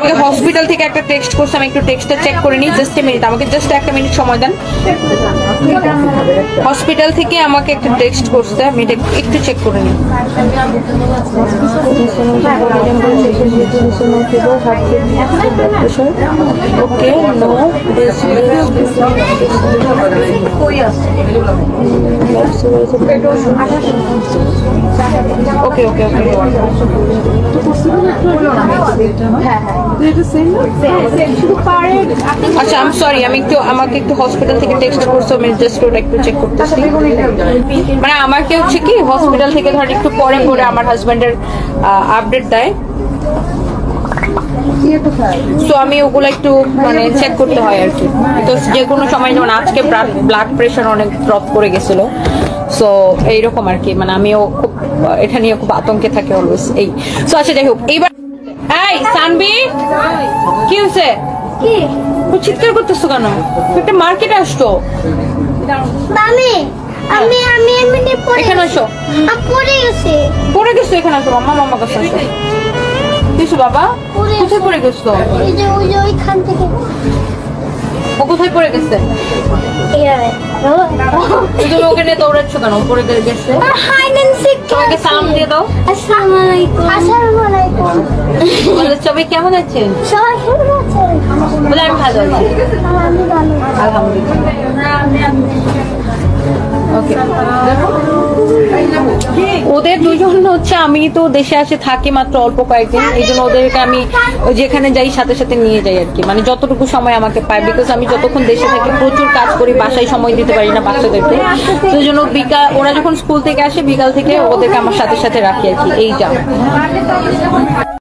আমাকে হসপিটাল থেকে একটা টেক্সট করছে, আমি একটু টেক্সটটা চেক করে নিই। জাস্ট এ মিনিট, আমাকে জাস্ট একটা মিনিট সময় দেন। হসপিটাল থেকে আমাকে একটা টেক্সট করছে, আমি এটা একটু চেক করে নিই। ওকে, নো ওকে ওকে ওকে। আচ্ছা, আই এম সরি, আমাকে একটু হসপিটাল থেকে টেক্সট করছো, আমি জাস্ট ওটা একটু চেক করতেছি। মানে আমাকে হচ্ছে কি হসপিটাল থেকে ধর একটু পরে পরে আমার হাজবেন্ডের আপডেট দেয়, তো আমি ওগুলো একটু মানে চেক করতে হয় আর কি। তো যে কোনো সময়, যেমন আজকে ব্লাড প্রেশার অনেক ড্রপ করে গেছিল, সো এইরকম আর কি। মানে আমিও খুব এটা নিয়ে খুব আতঙ্কে থাকি অলওয়েজ। এই সো আচ্ছা, যাই হোক, এইবার এই সানবি কি হয়েছে? চিৎকার করতেছো কেন? একটা মার্কেটে আসতো। এখানে আসো। পড়ে গেছো, এখানে আসো। মাম্মা মাম্মা কাছে আসো। কিছু বাবা কোথায় পড়ে গেছো? ও কোথায় পড়ে গেছে? তুমি ওকে নিয়ে দৌড়াচ্ছ কেন? পড়ে গেছে। তোমাকে সালাম দিয়ে দাও। সবাই কেমন আছেন? বলে আমি ভালো আছি, ওদের দুজন হচ্ছে, আমি তো দেশে আসে থাকি মাত্র অল্প কয়েকদিন, এই জন্য ওদেরকে আমি যেখানে যাই সাথে সাথে নিয়ে যাই আর কি। মানে যতটুকু সময় আমাকে পাই, বিকজ আমি যতক্ষণ দেশে থাকি প্রচুর কাজ করি, বাসায় সময় দিতে পারি না বাচ্চাদেরকে। সেই জন্য ওরা যখন স্কুল থেকে আসে বিকাল থেকে ওদেরকে আমার সাথে সাথে রাখি আর কি। এইটা